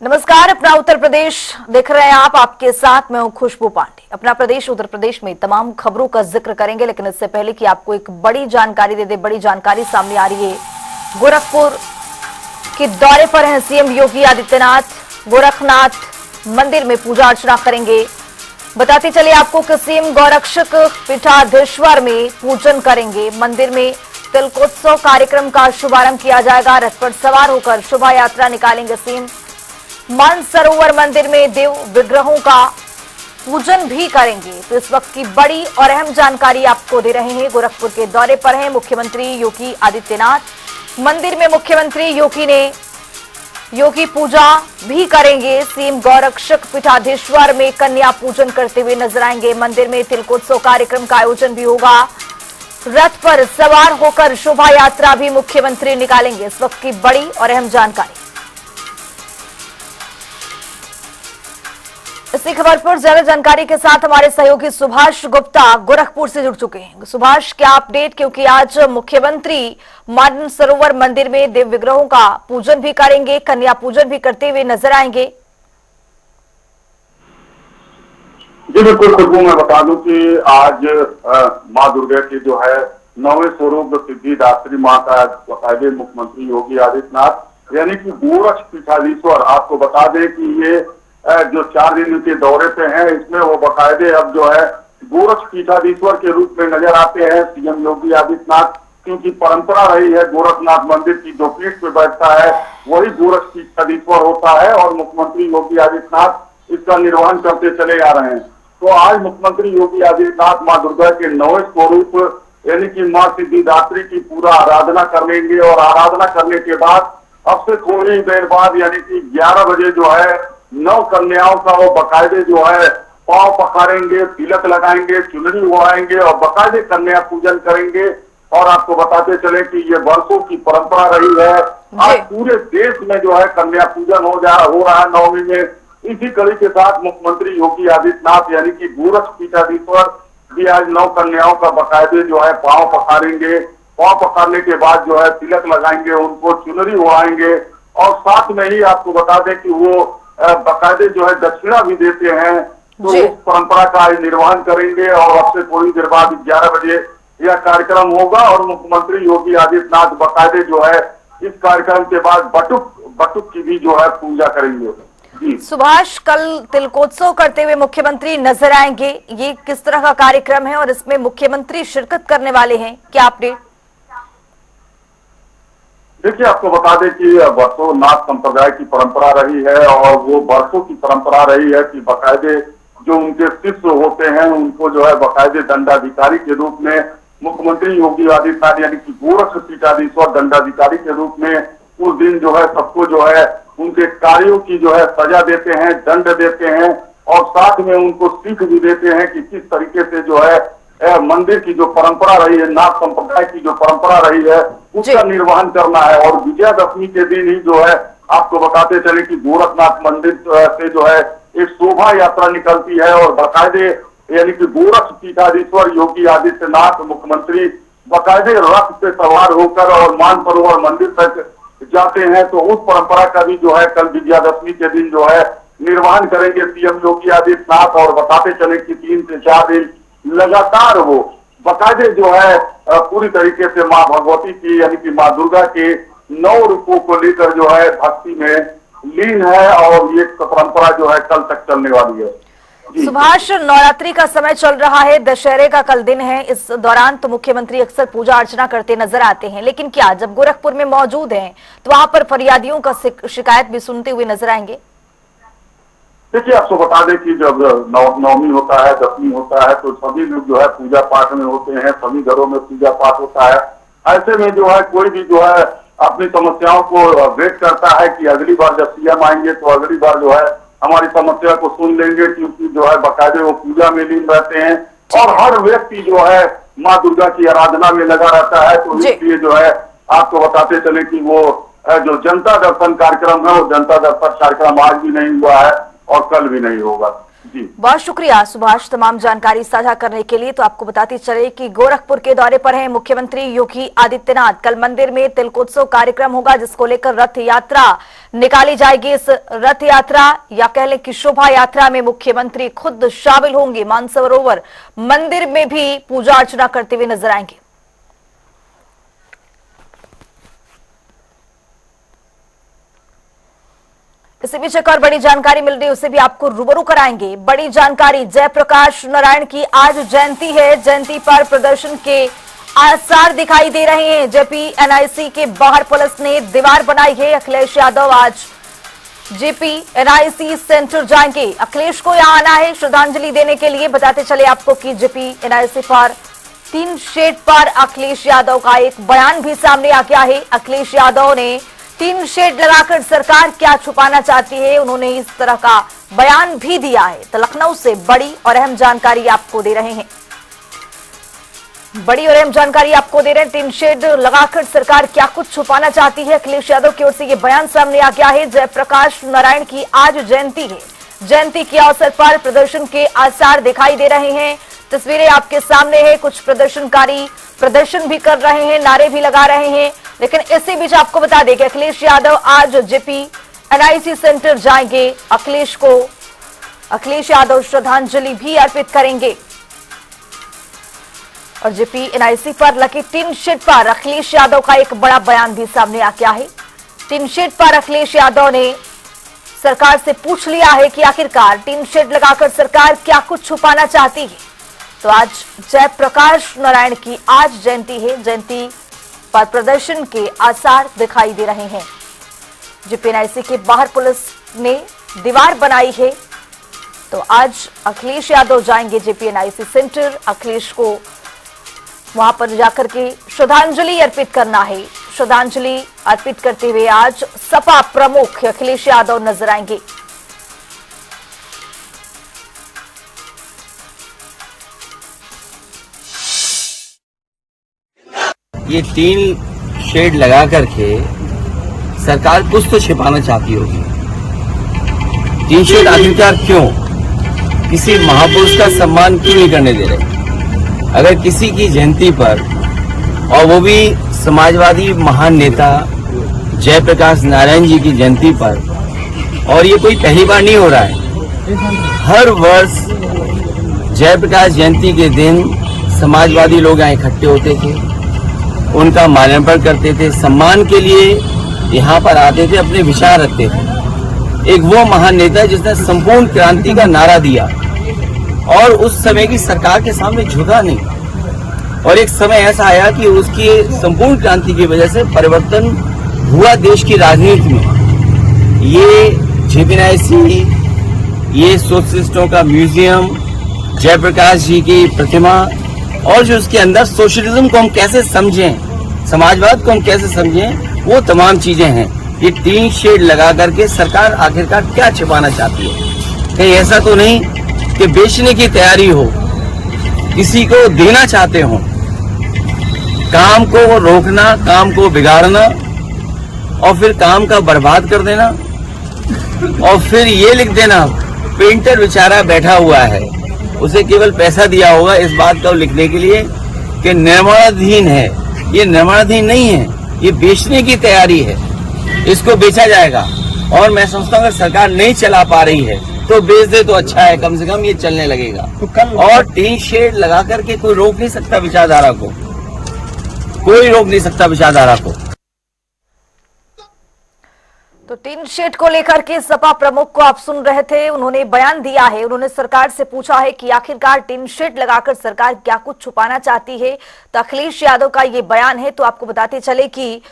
नमस्कार। अपना उत्तर प्रदेश देख रहे हैं आप, आपके साथ मैं हूं खुशबू पांडे। अपना प्रदेश उत्तर प्रदेश में तमाम खबरों का जिक्र करेंगे, लेकिन इससे पहले कि आपको एक बड़ी जानकारी दे दे, बड़ी जानकारी सामने आ रही है। गोरखपुर के दौरे पर हैं सीएम योगी आदित्यनाथ। गोरखनाथ मंदिर में पूजा अर्चना करेंगे। बताते चले आपको कि सीएम गौरक्षक पीठाधीश्वर में पूजन करेंगे। मंदिर में तिलकोत्सव कार्यक्रम का शुभारंभ किया जाएगा। रथ पर सवार होकर शोभा यात्रा निकालेंगे सीएम। मानसरोवर मंदिर में देव विग्रहों का पूजन भी करेंगे। तो इस वक्त की बड़ी और अहम जानकारी आपको दे रहे हैं। गोरखपुर के दौरे पर हैं मुख्यमंत्री योगी आदित्यनाथ। मंदिर में मुख्यमंत्री योगी पूजा भी करेंगे। सीएम गौरक्षक पीठाधीश्वर में कन्या पूजन करते हुए नजर आएंगे। मंदिर में तिलकोत्सव कार्यक्रम का आयोजन भी होगा। रथ पर सवार होकर शोभा यात्रा भी मुख्यमंत्री निकालेंगे। इस वक्त की बड़ी और अहम जानकारी। इसी खबर पर ज्यादा जानकारी के साथ हमारे सहयोगी सुभाष गुप्ता गोरखपुर से जुड़ चुके हैं। सुभाष, क्या अपडेट, क्योंकि आज मुख्यमंत्री मानसरोवर मंदिर में देव विग्रहों का पूजन भी करेंगे, कन्या पूजन भी करते हुए नजर आएंगे। जी बिल्कुल खुशबू, मैं बता दूं कि आज माँ दुर्गा की जो है 9वें स्वरूप सिद्धिदात्री माँ का बकायदे मुख्यमंत्री योगी आदित्यनाथ यानी कि गोरक्ष पीठाधीश्वर, आपको बता दें कि ये जो 4 दिन के दौरे पे हैं, इसमें वो बकायदे अब जो है गोरक्ष पीठाधीश्वर के रूप में नजर आते हैं सीएम योगी आदित्यनाथ। क्योंकि परंपरा रही है गोरखनाथ मंदिर की जो पीठ पे बैठता है वही गोरक्ष पीठाधीश्वर होता है और मुख्यमंत्री योगी आदित्यनाथ इसका निर्वहन करते चले आ रहे हैं। तो आज मुख्यमंत्री योगी आदित्यनाथ माँ दुर्गा के 9वें स्वरूप यानी कि माँ सिद्धिदात्री की पूरा आराधना कर लेंगे और आराधना करने के बाद अब से थोड़ी देर बाद यानी कि 11 बजे जो है 9 कन्याओं का वो बकायदे जो है पांव पखारेंगे, तिलक लगाएंगे, चुनरी ओढ़ाएंगे और बकायदे कन्या पूजन करेंगे। और आपको बताते चले कि ये वर्षों की परंपरा रही है। आज पूरे देश में जो है कन्या पूजन हो रहा है 9वीं में। इसी कड़ी के साथ मुख्यमंत्री योगी आदित्यनाथ यानी कि गोरक्ष पीठाधीश्वर भी आज 9 कन्याओं का बकायदे जो है पांव पखारेंगे। पांव पखारने के बाद जो है तिलक लगाएंगे, उनको चुनरी ओढ़ाएंगे और साथ में ही आपको बता दें कि वो बकायदे जो है दक्षिणा भी देते हैं। तो उस परंपरा का निर्वहन करेंगे और अब से थोड़ी देर बाद 11 बजे यह कार्यक्रम होगा और मुख्यमंत्री योगी आदित्यनाथ बकायदे जो है इस कार्यक्रम के बाद बटुक की भी जो है पूजा करेंगे। जी सुभाष, कल तिलकोत्सव करते हुए मुख्यमंत्री नजर आएंगे। ये किस तरह का कार्यक्रम है और इसमें मुख्यमंत्री शिरकत करने वाले हैं, क्या अपडेट? देखिए, आपको बता दें कि वर्षों नाथ संप्रदाय की परंपरा रही है और वो वर्षों की परंपरा रही है कि बकायदे जो उनके शिष्य होते हैं उनको जो है बकायदे दंडाधिकारी के रूप में मुख्यमंत्री योगी आदित्यनाथ यानी कि गोरक्ष पीठाधीश्वर दंडाधिकारी के रूप में उस दिन जो है सबको जो है उनके कार्यों की जो है सजा देते हैं, दंड देते हैं और साथ में उनको सीख भी देते हैं कि किस तरीके से जो है मंदिर की जो परंपरा रही है, नाथ संप्रदाय की जो परंपरा रही है उसका निर्वहन करना है। और विजयादशमी के दिन ही जो है आपको बताते चले कि गोरखनाथ मंदिर से जो है एक शोभा यात्रा निकलती है और बकायदे यानी कि गोरक्ष पीठाधीश्वर योगी आदित्यनाथ मुख्यमंत्री बकायदे रथ से सवार होकर और मानसरोवर मंदिर तक जाते हैं। तो उस परंपरा का भी जो है कल विजयादशमी के दिन जो है निर्वहन करेंगे सीएम योगी आदित्यनाथ। और बताते चले कि 3 से 4 दिन लगातार वो बकायदे जो है पूरी तरीके से माँ भगवती की यानी कि माँ दुर्गा के 9 रूपों को लेकर जो है भक्ति में लीन है और ये परंपरा जो है कल तक चलने वाली है। सुभाष, नवरात्रि का समय चल रहा है, दशहरे का कल दिन है। इस दौरान तो मुख्यमंत्री अक्सर पूजा अर्चना करते नजर आते हैं, लेकिन क्या जब गोरखपुर में मौजूद हैं तो वहां पर फरियादियों का शिकायत भी सुनते हुए नजर आएंगे? देखिए, आपको बता दें कि जब नवमी होता है, दशमी होता है तो सभी लोग जो है पूजा पाठ में होते हैं, सभी घरों में पूजा पाठ होता है। ऐसे में जो है कोई भी जो है अपनी समस्याओं को वेट करता है कि अगली बार जब सीएम आएंगे तो अगली बार जो है हमारी समस्या को सुन लेंगे, क्योंकि जो है बकायदे वो पूजा में लीन रहते हैं और हर व्यक्ति जो है माँ दुर्गा की आराधना में लगा रहता है। तो इसलिए जो है आपको बताते चले कि वो जो जनता दर्शन कार्यक्रम है वो जनता दर्शन कार्यक्रम आज भी नहीं हुआ है और कल भी नहीं होगा। जी। बहुत शुक्रिया सुभाष तमाम जानकारी साझा करने के लिए। तो आपको बताते चले कि गोरखपुर के दौरे पर हैं मुख्यमंत्री योगी आदित्यनाथ। कल मंदिर में तिलकोत्सव कार्यक्रम होगा, जिसको लेकर रथ यात्रा निकाली जाएगी। इस रथ यात्रा या कह लें कि शोभा यात्रा में मुख्यमंत्री खुद शामिल होंगे। मानसरोवर मंदिर में भी पूजा अर्चना करते हुए नजर आएंगे। इसी बीच एक और बड़ी जानकारी मिल रही है, उसे भी आपको रूबरू कराएंगे। बड़ी जानकारी, जयप्रकाश नारायण की आज जयंती है। जयंती पर प्रदर्शन के आसार दिखाई दे रहे हैं। जेपी एनआईसी के बाहर पुलिस ने दीवार बनाई है। अखिलेश यादव आज जेपी एनआईसी सेंटर जाएंगे। अखिलेश को यहां आना है श्रद्धांजलि देने के लिए। बताते चले आपको कि जेपी एनआईसी पर टीन शेड पर अखिलेश यादव का एक बयान भी सामने आ गया है। अखिलेश यादव ने टीन शेड लगाकर सरकार क्या छुपाना चाहती है, उन्होंने इस तरह का बयान भी दिया है। तो लखनऊ से बड़ी और अहम जानकारी आपको दे रहे हैं। बड़ी और अहम जानकारी आपको दे रहे हैं। टीन शेड लगाकर सरकार क्या कुछ छुपाना चाहती है, अखिलेश यादव की ओर से यह बयान सामने आ गया है। जयप्रकाश नारायण की आज जयंती है। जयंती के अवसर पर प्रदर्शन के आसार दिखाई दे रहे हैं। तस्वीरें आपके सामने है। कुछ प्रदर्शनकारी प्रदर्शन भी कर रहे हैं, नारे भी लगा रहे हैं। लेकिन इसी बीच आपको बता दें कि अखिलेश यादव आज जेपी एनआईसी सेंटर जाएंगे। अखिलेश यादव श्रद्धांजलि भी अर्पित करेंगे। और जेपी एनआईसी पर लगे टीन शेड पर अखिलेश यादव का एक बड़ा बयान भी सामने आ गया है। टीन शेड पर अखिलेश यादव ने सरकार से पूछ लिया है कि आखिरकार टीन शेड लगाकर सरकार क्या कुछ छुपाना चाहती है। तो आज जयप्रकाश नारायण की आज जयंती है। जयंती पर प्रदर्शन के आसार दिखाई दे रहे हैं। जेपी एनआईसी के बाहर पुलिस ने दीवार बनाई है। तो आज अखिलेश यादव जाएंगे जेपी एनआईसी सेंटर। अखिलेश को वहां पर जाकर के श्रद्धांजलि अर्पित करना है। श्रद्धांजलि अर्पित करते हुए आज सपा प्रमुख अखिलेश यादव नजर आएंगे। ये टीन शेड लगा करके सरकार कुछ तो छिपाना चाहती होगी। टीन शेड आखिरकार क्यों? किसी महापुरुष का सम्मान क्यों नहीं करने दे रहे? अगर किसी की जयंती पर, और वो भी समाजवादी महान नेता जयप्रकाश नारायण जी की जयंती पर, और ये कोई पहली बार नहीं हो रहा है। हर वर्ष जयप्रकाश जयंती के दिन समाजवादी लोग यहाँ इकट्ठे होते थे, उनका माल्यार्पण करते थे, सम्मान के लिए यहाँ पर आते थे, अपने विचार रखते थे। एक वो महान नेता जिसने संपूर्ण क्रांति का नारा दिया और उस समय की सरकार के सामने झुका नहीं। और एक समय ऐसा आया कि उसकी संपूर्ण क्रांति की वजह से परिवर्तन हुआ देश की राजनीति में। ये जेपी एनआईसी, ये सोशलिस्टों का म्यूजियम, जयप्रकाश जी की प्रतिमा, और जो उसके अंदर सोशलिज्म को हम कैसे समझें, समाजवाद को हम कैसे समझें, वो तमाम चीजें हैं। ये टीन शेड लगा करके सरकार आखिरकार क्या छिपाना चाहती है? कहीं ऐसा तो नहीं कि बेचने की तैयारी हो, किसी को देना चाहते हो, काम को रोकना, काम को बिगाड़ना और फिर काम का बर्बाद कर देना, और फिर ये लिख देना पेंटर बेचारा बैठा हुआ है, उसे केवल पैसा दिया होगा इस बात को लिखने के लिए कि निर्माणाधीन है। ये निर्माणाधीन नहीं है, ये बेचने की तैयारी है, इसको बेचा जाएगा। और मैं समझता हूँ अगर सरकार नहीं चला पा रही है तो बेच दे तो अच्छा है, कम से कम ये चलने लगेगा। और टीन शेड लगा करके कोई रोक नहीं सकता विचारधारा को, कोई रोक नहीं सकता विचारधारा को। तो टीन शेड को लेकर के सपा प्रमुख को आप सुन रहे थे, उन्होंने बयान दिया है। उन्होंने सरकार से पूछा है कि आखिरकार टीन शेड लगाकर सरकार क्या कुछ छुपाना चाहती है। तो अखिलेश यादव का ये बयान है। तो आपको बताते चले कि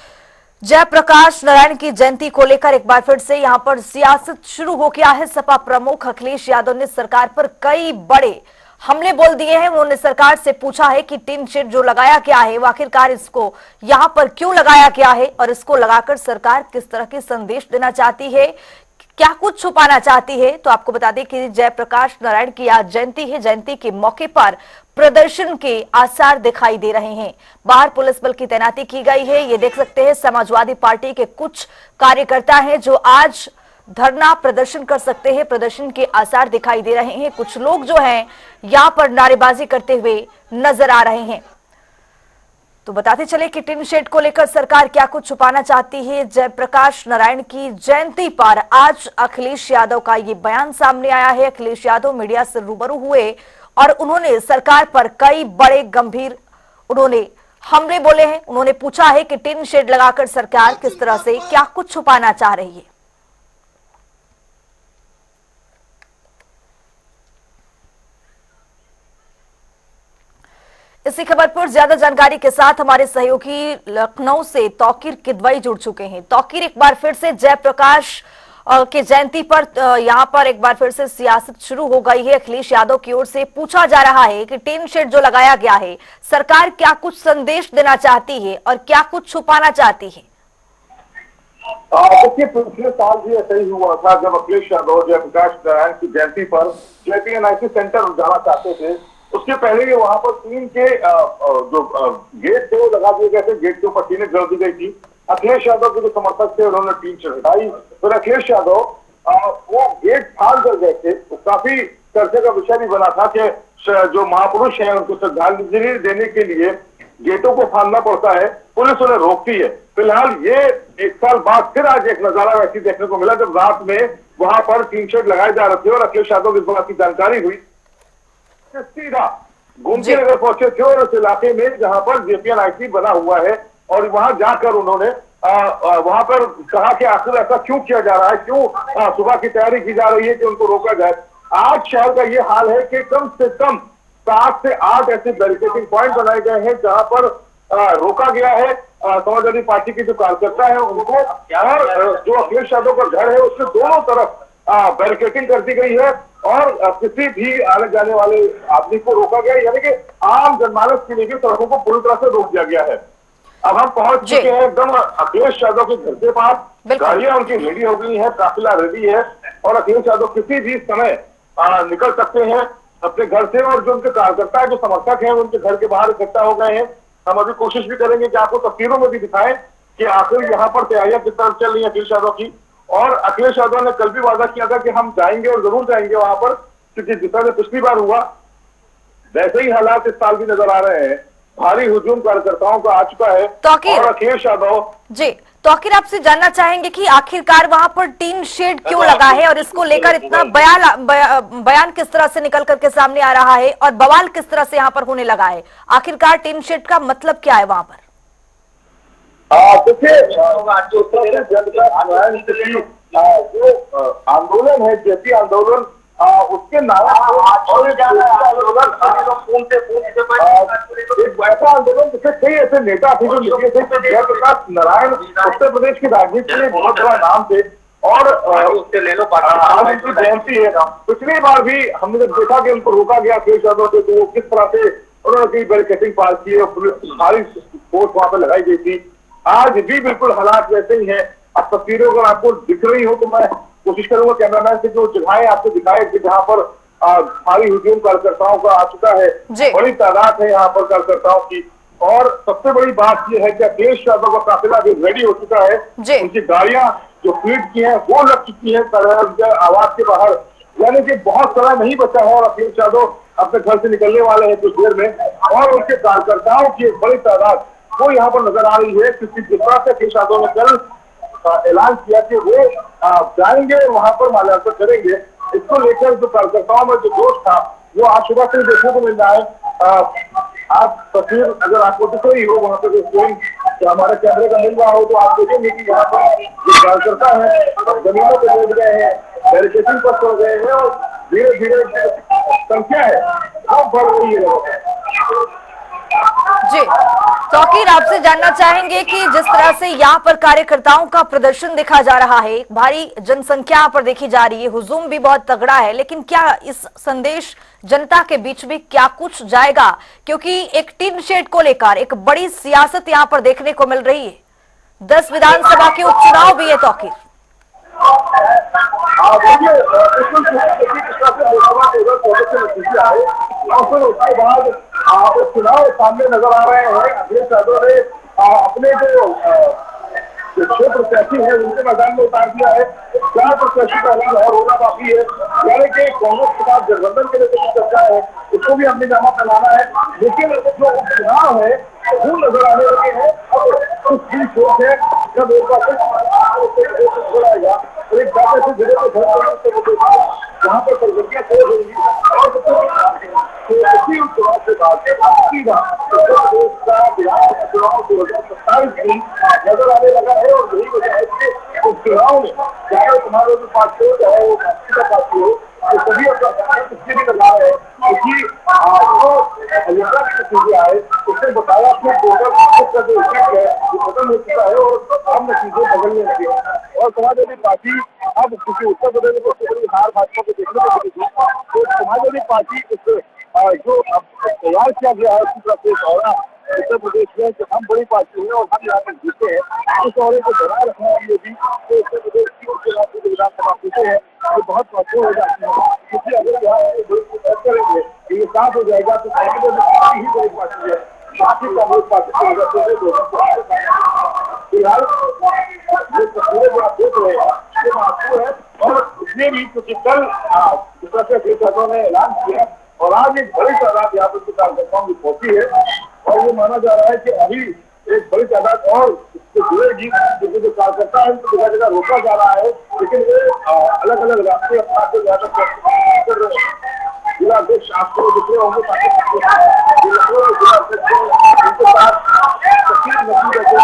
जयप्रकाश नारायण की जयंती को लेकर एक बार फिर से यहां पर सियासत शुरू हो गया है। सपा प्रमुख अखिलेश यादव ने सरकार पर कई बड़े हमले बोल दिए हैं। उन्होंने सरकार से पूछा है कि टीन शेड जो लगाया गया है वो आखिरकार इसको यहां पर क्यों लगाया गया है, और इसको लगाकर सरकार किस तरह के संदेश देना चाहती है, क्या कुछ छुपाना चाहती है। तो आपको बता दें कि जयप्रकाश नारायण की आज जयंती है। जयंती के मौके पर प्रदर्शन के आसार दिखाई दे रहे हैं। बाहर पुलिस बल की तैनाती की गई है। ये देख सकते हैं समाजवादी पार्टी के कुछ कार्यकर्ता हैं जो आज धरना प्रदर्शन कर सकते हैं। प्रदर्शन के आसार दिखाई दे रहे हैं। कुछ लोग जो हैं यहां पर नारेबाजी करते हुए नजर आ रहे हैं। तो बताते चले कि टिन शेड को लेकर सरकार क्या कुछ छुपाना चाहती है। जयप्रकाश नारायण की जयंती पर आज अखिलेश यादव का ये बयान सामने आया है। अखिलेश यादव मीडिया से रूबरू हुए और उन्होंने सरकार पर कई बड़े गंभीर हमले बोले हैं। उन्होंने पूछा है कि टिन शेड लगाकर सरकार किस तरह से क्या कुछ छुपाना चाह रही है। इसी खबर पर ज्यादा जानकारी के साथ हमारे सहयोगी लखनऊ से तौकीर किदवई जुड़ चुके हैं। तौकीर, एक बार फिर से जयप्रकाश के जयंती पर यहां पर एक बार फिर से सियासत शुरू हो गई है। अखिलेश यादव की ओर से पूछा जा रहा है कि टिन शेड जो लगाया गया है, सरकार क्या कुछ संदेश देना चाहती है और क्या कुछ छुपाना चाहती है। देखिए, पिछले साल भी ऐसा ही हुआ था जब अखिलेश यादव जयप्रकाश नारायण की जयंती पर JPNIC सेंटर जाना चाहते थे। उसके पहले ही वहां पर टीम के जो गेट थे वो लगा दिए गए थे। गेट के ऊपर टीनें जड़ दी गई थी। अखिलेश यादव के जो समर्थक थे उन्होंने टीम से हटाई। फिर अखिलेश यादव वो गेट फाड़ कर गए थे। तो काफी चर्चे का विषय भी बना था कि जो महापुरुष है उनको श्रद्धांजलि देने के लिए गेटों को फाड़ना पड़ता है, पुलिस उन्हें रोकती है। फिलहाल ये एक साल बाद फिर आज एक नजारा वैसी देखने को मिला जब रात में वहां पर टीन शेड लगाए जा रहे थे और अखिलेश यादव इस बात की जानकारी हुई, सीधा गोमती नगर पहुंचे थे और उस इलाके में जहां पर JPNIC बना हुआ है और वहां जाकर उन्होंने वहां पर कहा कि आखिर ऐसा क्यों किया जा रहा है, क्यों सुबह की तैयारी की जा रही है कि उनको रोका जाए। आज शहर का ये हाल है कि कम से कम 7 से 8 ऐसे बैरिकेडिंग पॉइंट बनाए गए हैं जहां पर रोका गया है समाजवादी पार्टी के जो कार्यकर्ता है उनको, और जो अखिलेश यादव का घर है उसके दोनों तरफ बैरिकेडिंग कर दी गई है और किसी भी आने जाने वाले आदमी को रोका गया, यानी कि आम जनमानस के लिए सड़कों को पूरी तरह से रोक दिया गया है। अब हम पहुंच चुके हैं एकदम अखिलेश यादव के घर के पास। गाड़ियां उनकी रेडी हो गई है, काफिला रेडी है और अखिलेश यादव किसी भी समय निकल सकते हैं अपने घर से। और जो उनके कार्यकर्ता है, जो समर्थक है, उनके घर के बाहर इकट्ठा हो गए हैं। हम अभी कोशिश भी करेंगे कि आपको तस्वीरों में भी दिखाएं कि आखिर यहाँ पर तैयारियां किस तरह चल रही है अखिलेश यादव की। और अखिलेश यादव ने कल भी वादा किया था कि हम जाएंगे और जरूर जाएंगे वहां पर, क्योंकि जिस तरह से पिछली बार हुआ वैसे ही हालात इस साल भी नजर आ रहे हैं। भारी हुजूम कार्यकर्ताओं का आ चुका है और अखिलेश यादव जी तौकीर, आपसे जानना चाहेंगे कि आखिरकार वहां पर टीन शेड क्यों लगा है और इसको लेकर इतना बयान किस तरह से निकल करके सामने आ रहा है और बवाल किस तरह से यहाँ पर होने लगा है। आखिरकार टीन शेड का मतलब क्या है वहां पर? देखिए, जो आंदोलन है, JP आंदोलन, उसके नाम एक ऐसा आंदोलन जिससे कई ऐसे नेता थे जो निकले थे। जयप्रकाश नारायण उत्तर प्रदेश की राजनीति में बहुत बड़ा नाम थे और आज उनकी जयंती है। पिछली बार भी हमने जब देखा कि उनको रोका गया अखिलेश यादव से, तो वो किस तरह से उन्होंने कई बैरिकेडिंग पार की है, भारी फोर्स वहां पर लगाई गई थी। आज भी बिल्कुल हालात वैसे ही हैं। अब तस्वीरें अगर आपको दिख रही हो तो मैं कोशिश करूंगा कैमरामैन से जो जगहें आपको दिखाए कि जहां पर भारी हुजूम कार्यकर्ताओं का आ चुका है, बड़ी तादाद है यहाँ पर कार्यकर्ताओं की। और सबसे बड़ी बात यह है कि अखिलेश यादव का काफिला भी रेडी हो चुका है। उनकी गाड़ियां जो फ्लीट की हैं वो लग चुकी है आवाज के बाहर, यानी कि बहुत समय नहीं बचा है और अखिलेश यादव अपने घर से निकलने वाले हैं कुछ देर में। और उनके कार्यकर्ताओं की एक बड़ी तादाद वो यहाँ पर नजर आ रही है, क्योंकि जिस तरह से अखिलेश यादव ने कल ऐलान किया कि वो जाएंगे वहां पर माल्यार्पण करेंगे, इसको लेकर जो कार्यकर्ताओं में जो जोश था वो आज सुबह से देखने को मिल रहा है। आप तस्वीर अगर आपको दिख रही हो वहां पर जो हमारे कैमरे का मिल रहा हो तो आप देखेंगे कि यहाँ पर जो कार्यकर्ता है जमीनों पर बैठ गए हैं, बैरिकेडिंग पर चल गए हैं और धीरे धीरे संख्या है वो बढ़ रही है। जी तौकीर, आपसे जानना चाहेंगे कि जिस तरह से यहाँ पर कार्यकर्ताओं का प्रदर्शन देखा जा रहा है, भारी जनसंख्या यहाँ पर देखी जा रही है, हुजूम भी बहुत तगड़ा है, लेकिन क्या इस संदेश जनता के बीच में क्या कुछ जाएगा? क्योंकि एक टिन शेड को लेकर एक बड़ी सियासत यहाँ पर देखने को मिल रही है। 10 विधानसभा के उपचुनाव भी है तौकीर। उसके बाद चुनाव सामने नजर आ रहे हैं। अखिलेश यादव ने अपने जो जो 6 प्रत्याशी है उनके मैदान में उतार दिया है। 4 प्रत्याशी का ऐलान और होना बाकी है। यानी कि कांग्रेस के साथ गठबंधन के लिए जो चर्चा है उसको भी हमने जमा कराना है। लेकिन जो उपचुनाव है वो नजर आने लगे हैं। अब कुछ भी सोच है जब एक बार आएगा और एक बात ऐसे जगह पर जहाँ पर सरगर्मियां तेज होंगी और इसी चुनाव के बाद सीधा उत्तर प्रदेश का विधानसभा चुनाव 2027 भी नजर आने लगा है। और यही वजह है कि उस चुनाव में चाहे समाजवादी पार्टी हो चाहे वो राष्ट्रीय का पार्टी हो तो सभी अपना संघर्ष इसलिए भी लगा है क्योंकि जो हरियाणा की नतीजे आए उसने बताया कि का जो इफेक्ट है वो खत्म हो चुका है और आम नतीजे बदलने लगे हैं। और समाजवादी पार्टी अब क्योंकि उत्तर प्रदेश में बड़ी हार भाजपा को देखने को मिली थी तो समाजवादी पार्टी जो अब तैयार किया गया है उसी तरह से दौरा उत्तर प्रदेश में कि हम बड़ी पार्टी है और हम यहाँ पर जीते हैं उस दौरे को बनाए रखने के लिए भी तो उत्तर प्रदेश की उसके बाद जो विधानसभा सीटें हैं वो बहुत महत्वपूर्ण हो जाती है। क्योंकि अगर यहाँ करेंगे तो ये साफ हो जाएगा तो पार्टी ही बड़ी पार्टी है बाकी कांग्रेस पार्टी फिलहाल जो तस्वीरें जो आप देख रहे हैं ये महत्वपूर्ण है। और इसलिए भी क्योंकि कल ने ऐलान किया और आज एक बड़ी तादाद यहाँ पर कार्यकर्ताओं की पहुंची है और ये माना जा रहा है कि अभी एक बड़ी तादाद और इससे जुड़ेगी क्योंकि जो कार्यकर्ता है उनको जगह जगह रोका जा रहा है लेकिन वे अलग अलग रास्ते अपनाते ज्यादा जिला अध्यक्ष आपको दिख रहे होंगे उनके साथ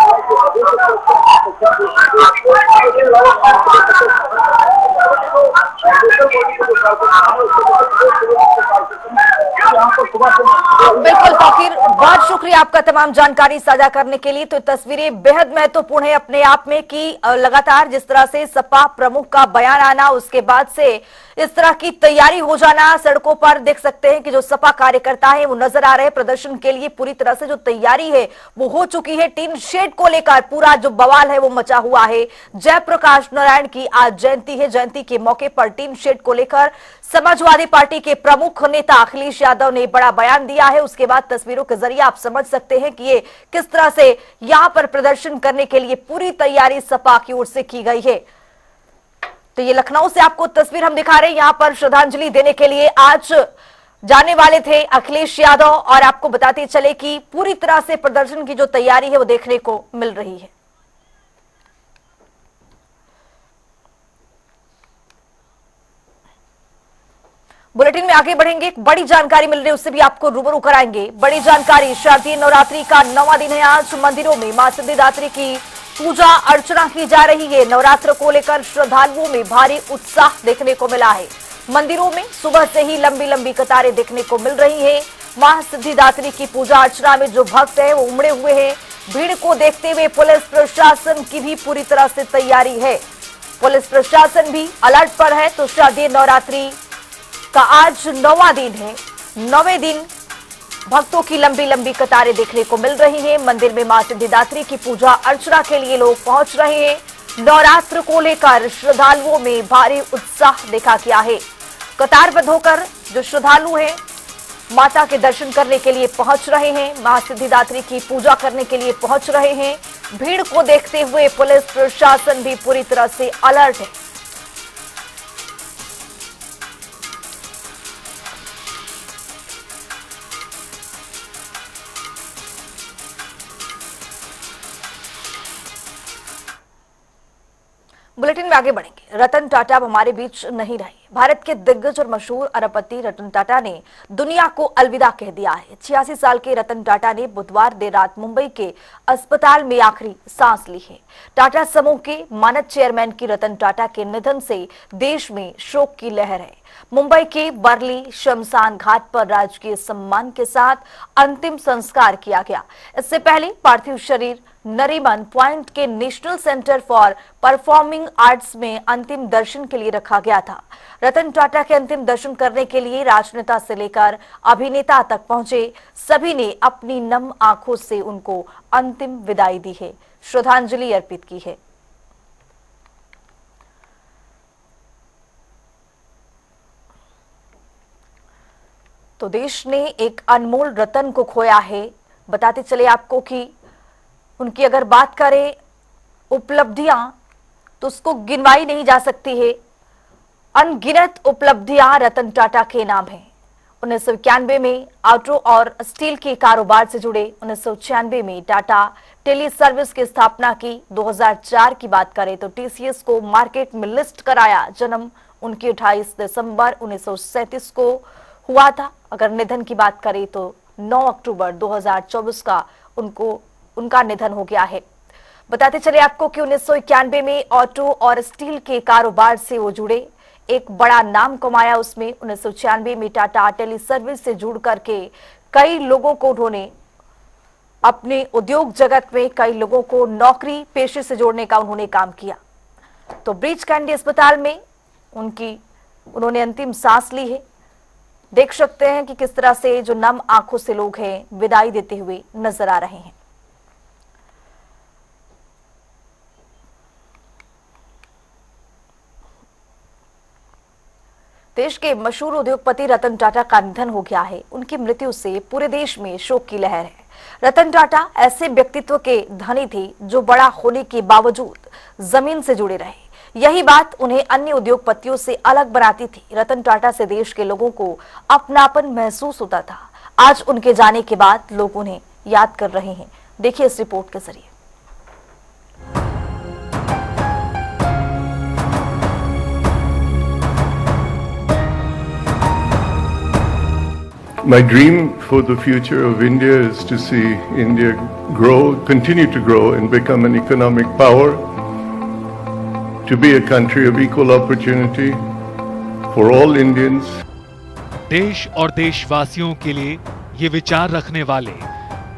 बिल्कुल फकीर, बहुत शुक्रिया आपका तमाम जानकारी साझा करने के लिए। तो तस्वीरें बेहद महत्वपूर्ण है अपने आप में कि लगातार जिस तरह से सपा प्रमुख का बयान आना उसके बाद से इस तरह की तैयारी हो जाना, सड़कों पर देख सकते हैं कि जो सपा कार्यकर्ता है वो नजर आ रहे हैं प्रदर्शन के लिए। पूरी तरह से जो तैयारी है वो हो चुकी है। टीन शेड को लेकर पूरा जो बवाल है वो मचा हुआ है। जयप्रकाश नारायण की आज जयंती है, जयंती के मौके पर टीन शेड को लेकर समाजवादी पार्टी के प्रमुख नेता अखिलेश यादव ने बड़ा बयान दिया है। उसके बाद तस्वीरों के जरिए आप समझ सकते हैं कि ये किस तरह से यहां पर प्रदर्शन करने के लिए पूरी तैयारी सपा की ओर से की गई है। तो ये लखनऊ से आपको तस्वीर हम दिखा रहे हैं। यहां पर श्रद्धांजलि देने के लिए आज जाने वाले थे अखिलेश यादव और आपको बताते चले कि पूरी तरह से प्रदर्शन की जो तैयारी है वो देखने को मिल रही है। बुलेटिन में आगे बढ़ेंगे, एक बड़ी जानकारी मिल रही है उससे भी आपको रूबरू कराएंगे। बड़ी जानकारी, शारदीय नवरात्रि का 9वां दिन है आज। मंदिरों में मां सिद्धिदात्री की पूजा अर्चना की जा रही है। नवरात्र को लेकर श्रद्धालुओं में भारी उत्साह देखने को मिला है। मंदिरों में सुबह से ही लंबी लंबी कतारें देखने को मिल रही है। मां सिद्धिदात्री की पूजा अर्चना में जो भक्त है वो उमड़े हुए हैं। भीड़ को देखते हुए पुलिस प्रशासन की भी पूरी तरह से तैयारी है। पुलिस प्रशासन भी अलर्ट पर है। तो शारदीय नवरात्रि का आज 9वां दिन है। 9वें दिन भक्तों की लंबी लंबी कतारें देखने को मिल रही हैं। मंदिर में मां सिद्धिदात्री की पूजा अर्चना के लिए लोग पहुंच रहे हैं। नवरात्र को लेकर श्रद्धालुओं में भारी उत्साह देखा गया है। कतारबद्ध होकर जो श्रद्धालु हैं माता के दर्शन करने के लिए पहुंच रहे हैं, मां सिद्धिदात्री की पूजा करने के लिए पहुंच रहे हैं। भीड़ को देखते हुए पुलिस प्रशासन भी पूरी तरह से अलर्ट है। बुलेटिन में आगे बढ़ेंगे। रतन टाटा अब हमारे बीच नहीं रहे। भारत के दिग्गज और मशहूर अरबपति रतन टाटा ने दुनिया को अलविदा कह दिया है। 86 साल के रतन टाटा ने बुधवार देर रात मुंबई के अस्पताल में आखिरी सांस ली है। टाटा समूह के मानद चेयरमैन की रतन टाटा के निधन से देश में शोक की लहर है। मुंबई के बर्ली शमशान घाट पर राजकीय सम्मान के साथ अंतिम संस्कार किया गया। इससे पहले पार्थिव शरीर नरीमन पॉइंट के national centre for performing arts में अंतिम दर्शन के लिए रखा गया था। रतन टाटा के अंतिम दर्शन करने के लिए राजनेता से लेकर अभिनेता तक पहुंचे सभी ने अपनी नम आंखों से उनको अंतिम विदाई दी है, श्रद्धांजलि अर्पित की है। तो देश ने एक अनमोल रतन को खोया है। बताते चले आपको कि उनकी अगर बात करें उपलब्धियां तो उसको गिनवाई नहीं जा सकती है। अनगिनत उपलब्धियां रतन टाटा के नाम हैं। 1991 में ऑटो और स्टील के कारोबार से जुड़े। 1996 में टाटा टेली सर्विस की स्थापना की। 2004 की बात करें तो टीसीएस को मार्केट में लिस्ट कराया। जन्म उनकी 28 दिसंबर 1937 को हुआ था। अगर निधन की बात करें तो 9 अक्टूबर 2024 का उनका निधन हो गया है। बताते चले आपको कि 1991 में ऑटो और स्टील के कारोबार से वो जुड़े, एक बड़ा नाम कमाया उसमें। 1996 में टाटा टेली सर्विस से जुड़ करके कई लोगों को उन्होंने अपने उद्योग जगत में कई लोगों को नौकरी पेशे से जोड़ने का उन्होंने काम किया। तो ब्रीच कैंडी अस्पताल में उन्होंने अंतिम सांस ली है। देख सकते हैं कि किस तरह से जो नम आंखों से लोग हैं विदाई देते हुए नजर आ रहे हैं। देश के मशहूर उद्योगपति रतन टाटा का निधन हो गया है। उनकी मृत्यु से पूरे देश में शोक की लहर है। रतन टाटा ऐसे व्यक्तित्व के धनी थे जो बड़ा होने के बावजूद जमीन से जुड़े रहे। यही बात उन्हें अन्य उद्योगपतियों से अलग बनाती थी। रतन टाटा से देश के लोगों को अपनापन महसूस होता था। आज उनके जाने के बाद लोग उन्हें याद कर रहे हैं। देखिए इस रिपोर्ट के जरिए। My dream for the future of India is to see India grow, continue to grow and become an economic power, to be a country of equal opportunity for all Indians. देश और देशवासियों के लिए ये विचार रखने वाले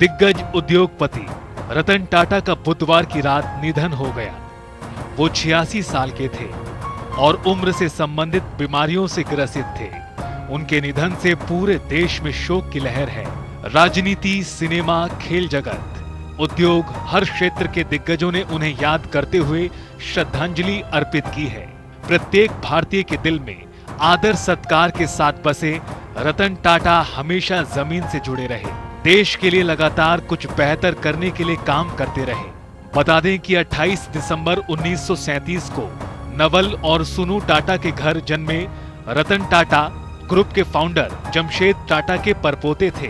दिग्गज उद्योगपति रतन टाटा का बुधवार की रात निधन हो गया। वो 86 साल के थे और उम्र से संबंधित बीमारियों से ग्रसित थे। उनके निधन से पूरे देश में शोक की लहर है। राजनीति, सिनेमा, खेल जगत, उद्योग, हर क्षेत्र के दिग्गजों ने उन्हें याद करते हुए श्रद्धांजलि अर्पित की है। प्रत्येक भारतीय के दिल में आदर सत्कार के साथ बसे रतन टाटा हमेशा जमीन से जुड़े रहे। देश के लिए लगातार कुछ बेहतर करने के लिए काम करते रहे। बता दें कि 28 दिसंबर 1937 को नवल और सुनू टाटा के घर जन्मे रतन टाटा ग्रुप के फाउंडर जमशेद टाटा के परपोते थे।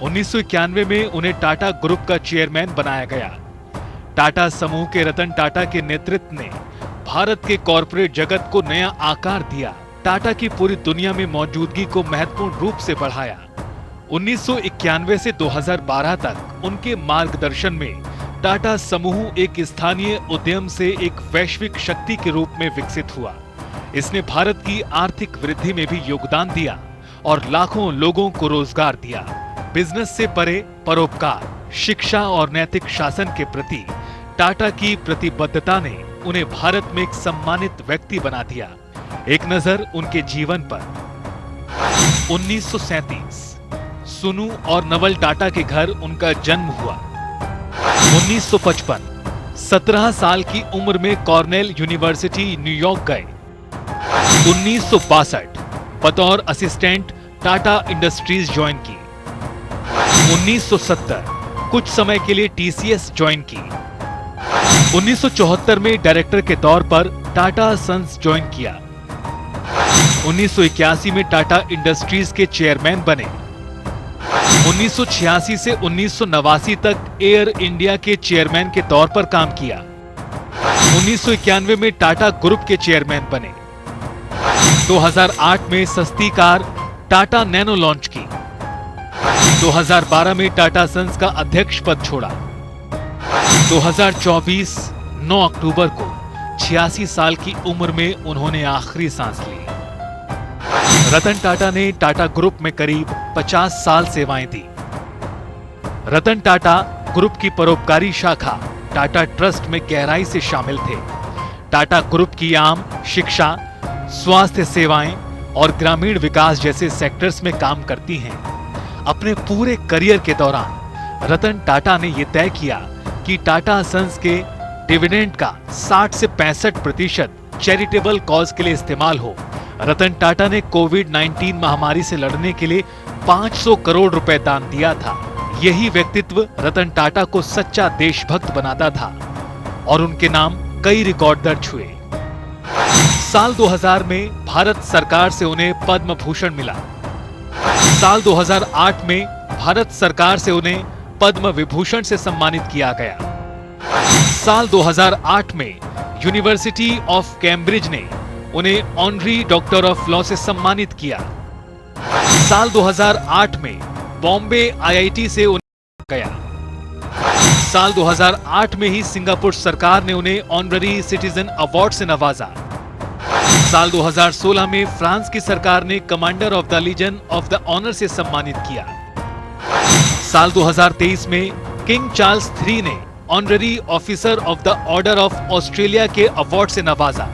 1991 में उन्हें टाटा ग्रुप का चेयरमैन बनाया गया। टाटा समूह के रतन टाटा के नेतृत्व ने भारत के कॉरपोरेट जगत को नया आकार दिया। टाटा की पूरी दुनिया में मौजूदगी को महत्वपूर्ण रूप से बढ़ाया। 1991 से 2012 तक उनके मार्गदर्शन में टाटा समूह एक स्थानीय उद्यम से एक वैश्विक शक्ति के रूप में विकसित हुआ। इसने भारत की आर्थिक वृद्धि में भी योगदान दिया और लाखों लोगों को रोजगार दिया। बिजनेस से परे परोपकार, शिक्षा और नैतिक शासन के प्रति टाटा की प्रतिबद्धता ने उन्हें भारत में एक सम्मानित व्यक्ति बना दिया। एक नजर उनके जीवन पर। 1937 सुनू और नवल टाटा के घर उनका जन्म हुआ। 1955 17 साल की उम्र में कॉर्नेल यूनिवर्सिटी न्यूयॉर्क गए। 1962 बतौर असिस्टेंट टाटा इंडस्ट्रीज ज्वाइन की। 1970 कुछ समय के लिए टीसीएस ज्वाइन की। 1974 में डायरेक्टर के तौर पर टाटा सन्स ज्वाइन किया। 1981 में टाटा इंडस्ट्रीज के चेयरमैन बने। 1986 से 1989 तक एयर इंडिया के चेयरमैन के तौर पर काम किया। 1991 में टाटा ग्रुप के चेयरमैन बने। 2008 में सस्ती कार टाटा नैनो लॉन्च की। 2012 में टाटा सन्स का अध्यक्ष पद छोड़ा। 2024 9 अक्टूबर को 86 साल की उम्र में उन्होंने आखिरी सांस ली। रतन टाटा ने टाटा ग्रुप में करीब 50 साल सेवाएं दी। रतन टाटा ग्रुप की परोपकारी शाखा टाटा ट्रस्ट में गहराई से शामिल थे। टाटा ग्रुप की आम, शिक्षा, स्वास्थ्य सेवाएं और ग्रामीण विकास जैसे सेक्टर्स में काम करती हैं। अपने पूरे करियर के दौरान रतन टाटा ने यह तय किया कि टाटा सन्स के डिविडेंड का 60 से 65% चैरिटेबल कॉज के लिए इस्तेमाल हो। रतन टाटा ने कोविड-19 महामारी से लड़ने के लिए 500 करोड़ रुपए दान दिया था। यही व्यक्तित्व रतन टाटा को सच्चा देशभक्त बनाता था। और उनके नाम कई रिकॉर्ड दर्ज हुए। साल 2000 में भारत सरकार से उन्हें पद्म भूषण मिला। साल 2008 में भारत सरकार से उन्हें पद्म विभूषण से सम्मानित किया गया। साल 2008 में यूनिवर्सिटी ऑफ कैम्ब्रिज ने उन्हें ऑनरी डॉक्टर ऑफ लॉ से सम्मानित किया। साल 2008 में बॉम्बे आईआईटी से उन्हें गया। साल 2008 में ही सिंगापुर सरकार ने उन्हें ऑनररी सिटीजन अवार्ड से नवाजा। साल 2016 में फ्रांस की सरकार ने commander of the legion of the honour से सम्मानित किया। साल 2023 में किंग चार्ल्स III ने honorary officer of the order of Australia के अवार्ड से नवाजा।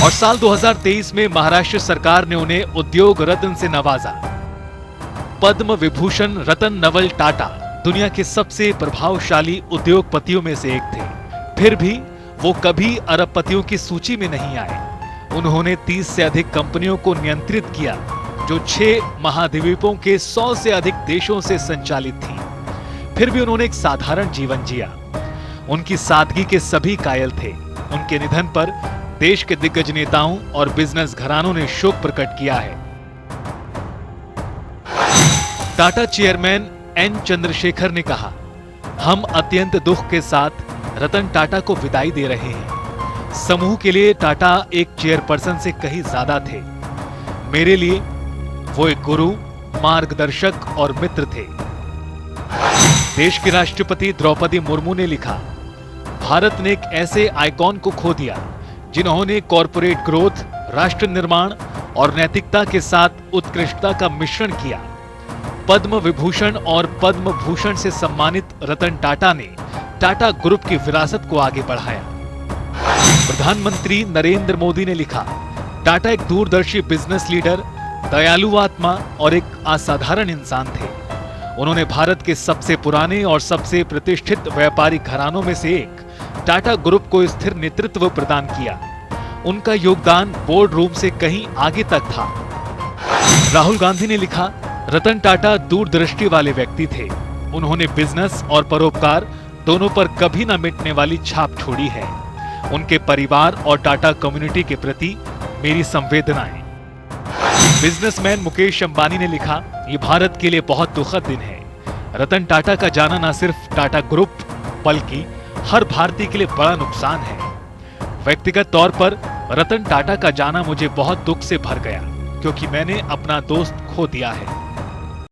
और साल 2023 में महाराष्ट्र सरकार ने उन्हें उद्योग रत्न से नवाजा। पद्म विभूषण रतन नवल टाटा दुनिया के सबसे प्रभावशाली उद्योगपतियों में से एक थे। फिर भी वो कभी अरबपतियों की सूची में नहीं आए। उन्होंने 30 से अधिक कंपनियों को नियंत्रित किया जो 6 महाद्वीपों के 100 से अधिक देशों से संचालित थी। फिर भी उन्होंने एक साधारण जीवन जिया। उनकी सादगी के सभी कायल थे। उनके निधन पर देश के दिग्गज नेताओं और बिजनेस घरानों ने शोक प्रकट किया है। टाटा चेयरमैन एन चंद्रशेखर ने कहा, हम अत्यंत दुख के साथ रतन टाटा को विदाई दे रहे हैं। समूह के लिए टाटा एक चेयरपर्सन से कहीं ज्यादा थे। मेरे लिए वो एक गुरु, मार्गदर्शक और मित्र थे। देश की राष्ट्रपति द्रौपदी मुर्मू ने लिखा, भारत ने एक ऐसे आइकॉन को खो दिया जिन्होंने कॉरपोरेट ग्रोथ, राष्ट्र निर्माण और नैतिकता के साथ उत्कृष्टता का मिश्रण किया। पद्म विभूषण और पद्म भूषण से सम्मानित रतन टाटा ने टाटा ग्रुप की विरासत को आगे बढ़ाया। प्रधानमंत्री नरेंद्र मोदी ने लिखा, टाटा एक दूरदर्शी बिजनेस लीडर, दयालु आत्मा और एक असाधारण इंसान थे। उन्होंने भारत के सबसे पुराने और सबसे प्रतिष्ठित व्यापारिक घरानों में से एक टाटा ग्रुप को स्थिर नेतृत्व प्रदान किया। उनका योगदान बोर्ड रूम से कहीं आगे तक था। राहुल गांधी ने लिखा, रतन टाटा दूरदृष्टि वाले व्यक्ति थे। उन्होंने बिजनेस और परोपकार दोनों पर कभी न मिटने वाली छाप छोड़ी है। उनके परिवार और टाटा कम्युनिटी के प्रति मेरी संवेदनाएं। बिजनेसमैन मुकेश अंबानी ने लिखा, ये भारत के लिए बहुत दुखद दिन है। रतन टाटा का जाना न सिर्फ टाटा ग्रुप बल्कि हर भारतीय के लिए बड़ा नुकसान है। व्यक्तिगत तौर पर रतन टाटा का जाना मुझे बहुत दुख से भर गया क्योंकि मैंने अपना दोस्त खो दिया है।